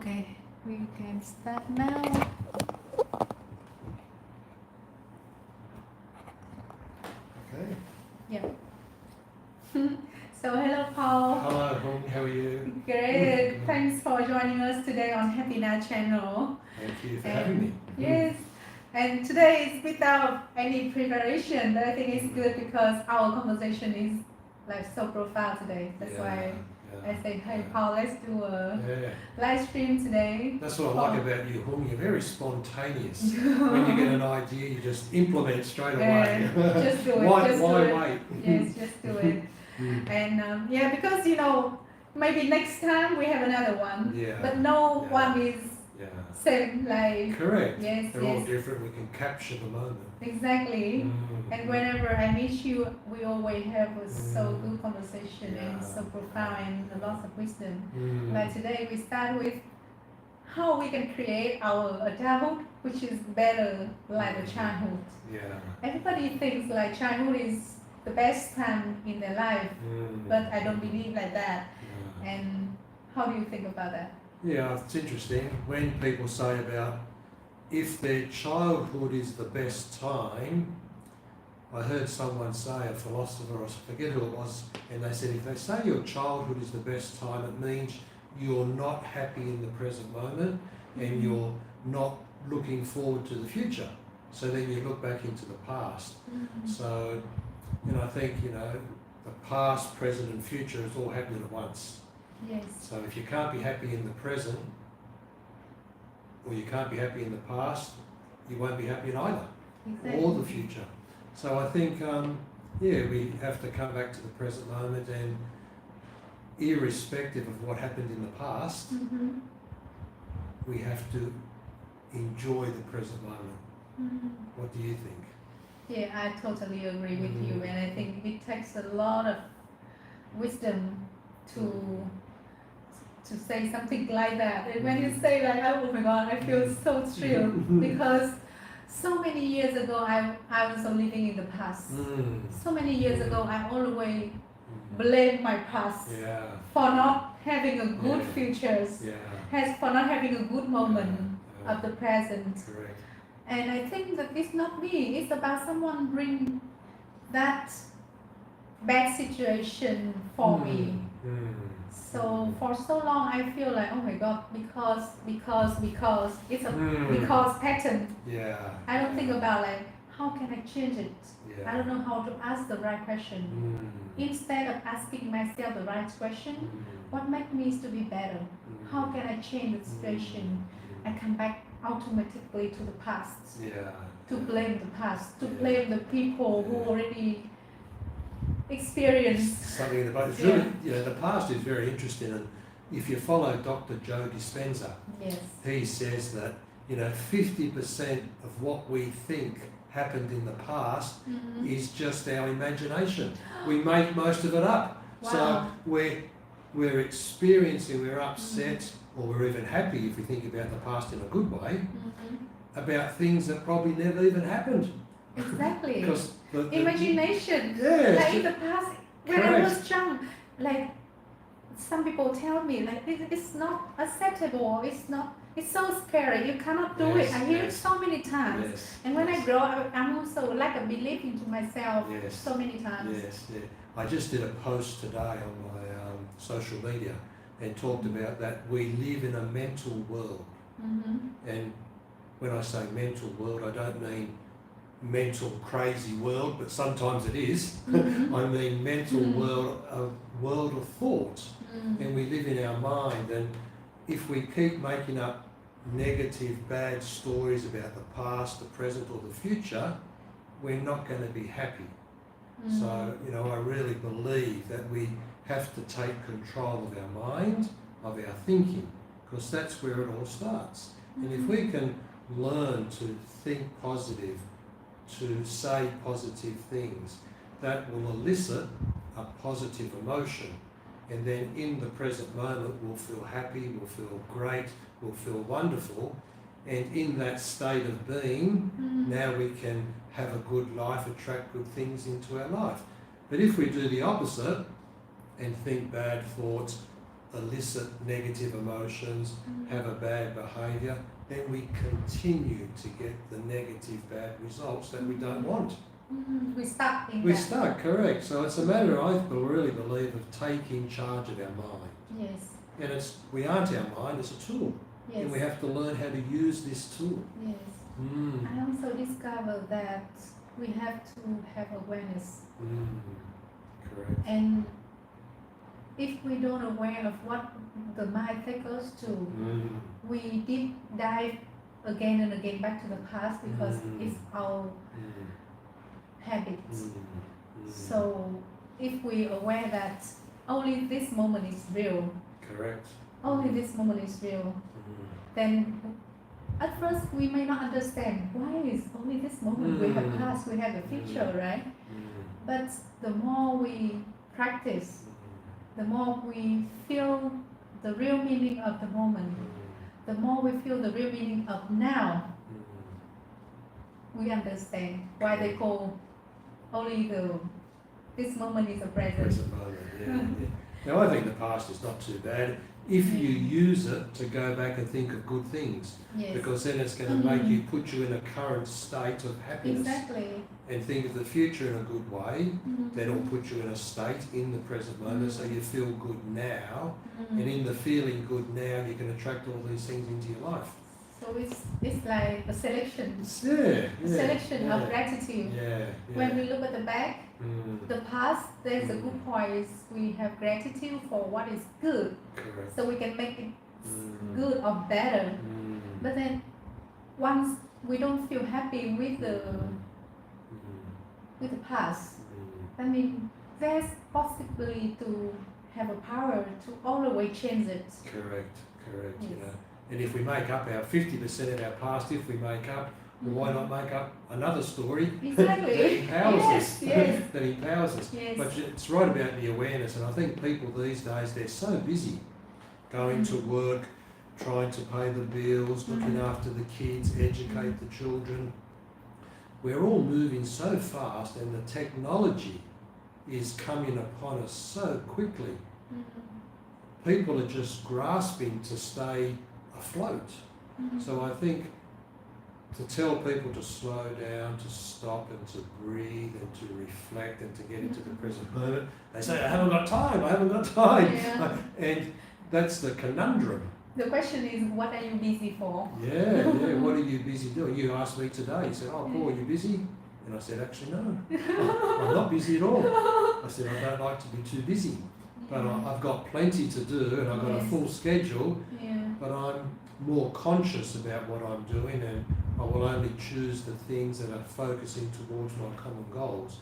Okay, we can start now. Okay. Yeah. So hello Paul. Hello, Hong. How are you? Great. Thanks for joining us today on HappyNow channel. Thank you for having me. Yes. And today is without any preparation, but I think it's good because our conversation is like so profound today. That's why I said, hey Paul, let's do a live stream today. That's what I like about you, Hong. You're very spontaneous. When you get an idea, you just implement it straight away. Just do it. Why just do it. wait? Yes, just do it. And because maybe next time we have another one. Yeah. But no one is same like. Correct. Yes, They're all different. We can capture the moment. Exactly. And whenever I meet you, we always have a so good conversation and so profound and a lot of wisdom. Like today, we start with how we can create our adulthood, which is better like the childhood. Yeah. Everybody thinks like childhood is the best time in their life, but I don't believe like that. And how do you think about that? Yeah, it's interesting when people say about if their childhood is the best time. I heard someone say, a philosopher, I forget who it was, and they said if they say your childhood is the best time, it means you're not happy in the present moment and you're not looking forward to the future. So then you look back into the past. So, I think, the past, present and future is all happening at once. Yes. So if you can't be happy in the present, or you can't be happy in the past, you won't be happy in either, or the future. So I think, we have to come back to the present moment, and irrespective of what happened in the past, we have to enjoy the present moment. What do you think? Yeah, I totally agree with you, and I think it takes a lot of wisdom to say something like that. And when you say that, oh my God, I feel so thrilled because so many years ago I was living in the past. So many years ago I always blamed my past for not having a good futures, for not having a good moment of the present. Correct. And I think that it's not me, it's about someone bring that bad situation for me. So for so long I feel like, oh my God, because it's a because pattern. I don't think about like how can I change it. I don't know how to ask the right question. Instead of asking myself the right question, what makes me to be better? How can I change the situation? I come back automatically to the past. To blame the past, to blame the people who already experienced something in the past. It's really, the past is very interesting, and if you follow Dr. Joe Dispenza, he says that 50% of what we think happened in the past is just our imagination. We make most of it up. So we're experiencing, we're upset, or we're even happy if we think about the past in a good way, about things that probably never even happened. Exactly. Because imagination. Like in the past, when I was young, like some people tell me, like it's not acceptable. It's so scary. You cannot do it. I hear it so many times. And when I grow up, I'm also like a belief into myself so many times. I just did a post today on my social media and talked about that we live in a mental world. And when I say mental world, I don't mean mental crazy world, but sometimes it is. I mean mental world, a world of thought, and we live in our mind. And if we keep making up negative, bad stories about the past, the present, or the future, we're not going to be happy. So I really believe that we have to take control of our mind, of our thinking, because that's where it all starts. And if we can learn to think positive, to say positive things, that will elicit a positive emotion, and then in the present moment we'll feel happy, we'll feel great, we'll feel wonderful, and in that state of being, now we can have a good life, attract good things into our life. But if we do the opposite and think bad thoughts, elicit negative emotions, have a bad behaviour, then we continue to get the negative bad results that we don't want. We stuck in We that. stuck, correct. So it's a matter, I really believe, of taking charge of our mind. Yes. And we aren't our mind, it's a tool. Yes. And we have to learn how to use this tool. Yes. I also discovered that we have to have awareness. Correct. And if we don't aware of what the mind takes us to, we deep dive again and again back to the past because it's our habit. So if we aware that only this moment is real, correct. Only this moment is real, then at first we may not understand why is only this moment. We have past, we have the future, right? But the more we practice, the more we feel the real meaning of the moment, the more we feel the real meaning of now, we understand why they call only this moment is a present. Present moment, yeah. Now I think the past is not too bad if you use it to go back and think of good things, Yes. because then it's going to make you, put you in a current state of happiness. Exactly. And think of the future in a good way, then it'll put you in a state in the present moment so you feel good now, and in the feeling good now you can attract all these things into your life. So it's like a selection. A selection of gratitude. When we look at the back, the past, there's a good point is we have gratitude for what is good. Correct. So we can make it good or better. But then once we don't feel happy with the past, I mean there's possibility to have a power to always change it. Correct. Yes. You know. And if we make up our 50% of our past, if we make up, well, why not make up another story Exactly. that empowers us? Yes. That empowers us. Yes. But it's right about the awareness, and I think people these days, they're so busy going to work, trying to pay the bills, looking after the kids, educate the children. We're all moving so fast, and the technology is coming upon us so quickly. People are just grasping to stay afloat. So I think to tell people to slow down, to stop and to breathe and to reflect and to get into the present moment, they say, I haven't got time. Yeah. And that's the conundrum. The question is, what are you busy for? Yeah, what are you busy doing? You asked me today, you said, oh Paul, are you busy? And I said, actually no, I'm not busy at all. I said, I don't like to be too busy. But I've got plenty to do and I've got a full schedule, but I'm more conscious about what I'm doing, and I will only choose the things that are focusing towards my common goals.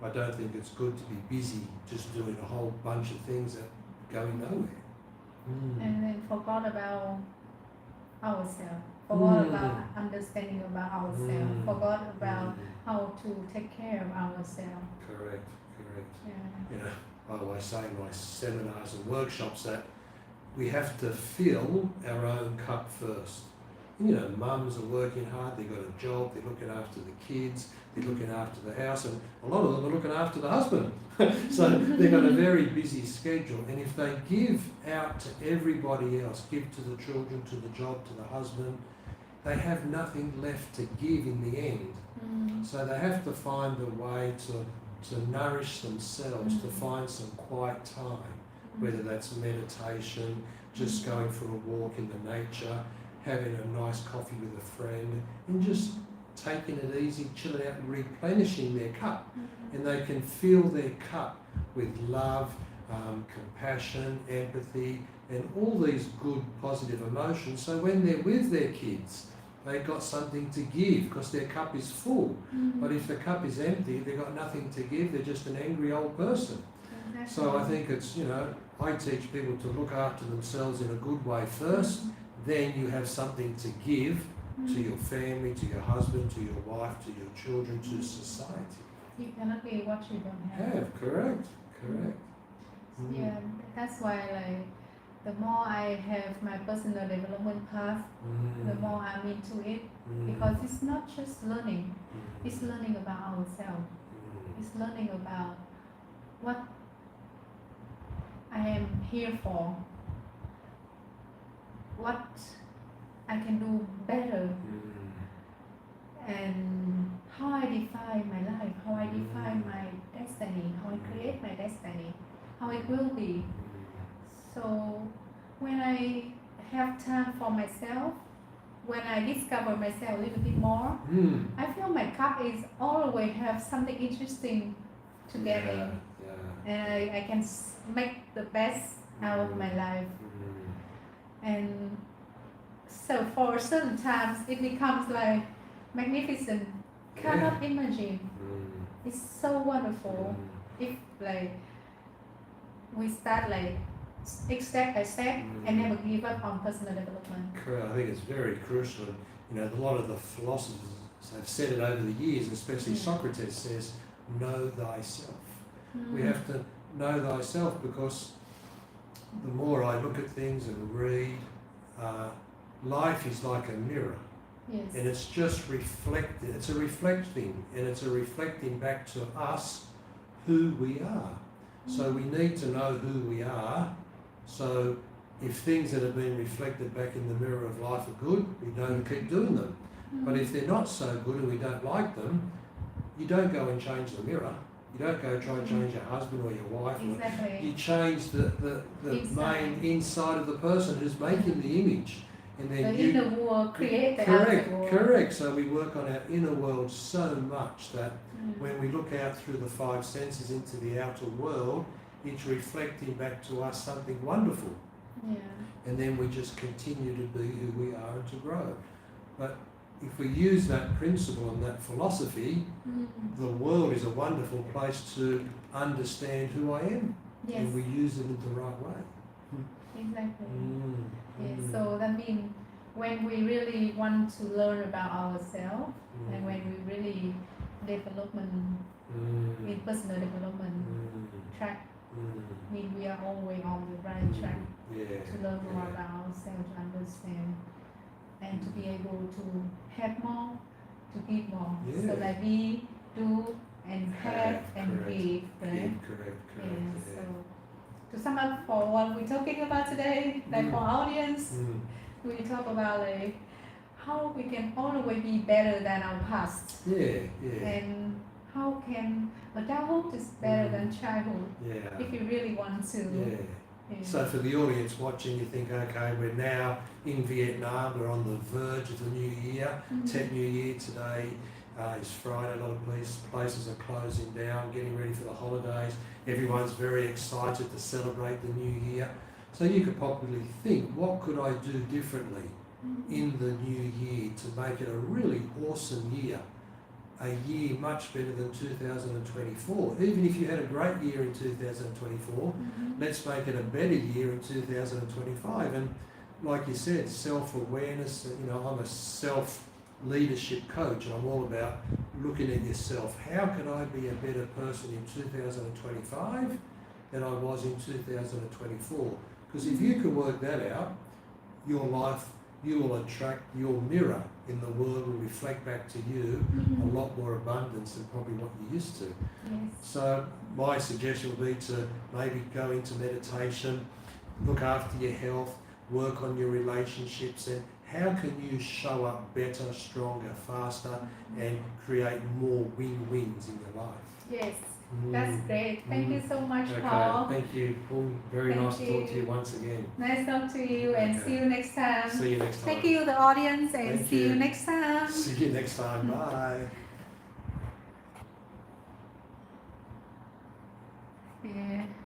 I don't think it's good to be busy just doing a whole bunch of things that are going nowhere. And then forgot about ourselves, forgot about understanding about ourselves, forgot about how to take care of ourselves. Correct. Yeah. You know, I always say in my seminars and workshops that we have to fill our own cup first. You know, mums are working hard, they've got a job, they're looking after the kids, they're looking after the house, and a lot of them are looking after the husband. So they've got a very busy schedule, and if they give out to everybody else, give to the children, to the job, to the husband, they have nothing left to give in the end. So they have to find a way to nourish themselves, to find some quiet time, whether that's meditation, just going for a walk in the nature, having a nice coffee with a friend, and just taking it easy, chilling out and replenishing their cup. And they can fill their cup with love, compassion, empathy, and all these good positive emotions. So when they're with their kids, they've got something to give because their cup is full. But if the cup is empty, they've got nothing to give, they're just an angry old person. So I think it's, you know, I teach people to look after themselves in a good way first, then you have something to give to your family, to your husband, to your wife, to your children, to society. You cannot be what you don't have. Correct. Yeah, that's why like the more I have my personal development path, the more I'm into it, because it's not just learning, it's learning about ourselves. It's learning about what I am here for, what I can do better, and how I define my life, how I define my destiny, how I create my destiny, how it will be. So when I have time for myself, when I discover myself a little bit more, I feel my cup is always have something interesting to get in, and I can make the best out of my life. And so for certain times it becomes like magnificent, cannot imagine. It's so wonderful if like we start like step by step and never give up on personal development. Correct. I think it's very crucial. You know, a lot of the philosophers have said it over the years, especially Socrates says, know thyself. We have to know thyself, because the more I look at things and read, life is like a mirror. Yes. And it's just reflected, it's a reflecting, and it's a reflecting back to us who we are. So we need to know who we are. So if things that have been reflected back in the mirror of life are good, we don't keep doing them. But if they're not so good and we don't like them, you don't go and change the mirror. You don't go try and change your husband or your wife. Exactly. You change the main inside of the person who's making the image. And then the inner world create the outer world. Correct. So we work on our inner world so much that when we look out through the five senses into the outer world, it's reflecting back to us something wonderful. Yeah. And then we just continue to be who we are and to grow. But if we use that principle and that philosophy, the world is a wonderful place to understand who I am. Yes. And we use it in the right way. Exactly. Yes. So that means when we really want to learn about ourselves, and when we really development in personal development track, mean we are always on the right track to learn more about ourselves, to understand, and to be able to have more, to give more. So that we do and have and give, right? Correct. So to sum up for what we're talking about today, like for our audience, we talk about like how we can always be better than our past. And how can adulthood is better than childhood if you really want to. So for the audience watching, you think, okay, we're now in Vietnam, we're on the verge of the new year, Tet New Year today. It's Friday, a lot of places are closing down, getting ready for the holidays. Everyone's very excited to celebrate the new year. So you could probably think, what could I do differently in the new year to make it a really awesome year? A year much better than 2024. Even if you had a great year in 2024, let's make it a better year in 2025. And like you said, self-awareness, you know, I'm a self-leadership coach, and I'm all about looking at yourself. How can I be a better person in 2025 than I was in 2024? Because if you can work that out, your life, you will attract your mirror in the world, will reflect back to you a lot more abundance than probably what you used to. So my suggestion would be to maybe go into meditation, look after your health, work on your relationships, and how can you show up better, stronger, faster, and create more win-wins in your life. Yes, that's great. Thank you so much, Okay, Paul. thank you, Paul. Very nice to talk to you once again. Nice to talk to you, and see you next time. See you next time. Thank you, the audience, and Thank see you you. next time. See you next time. Bye. Yeah.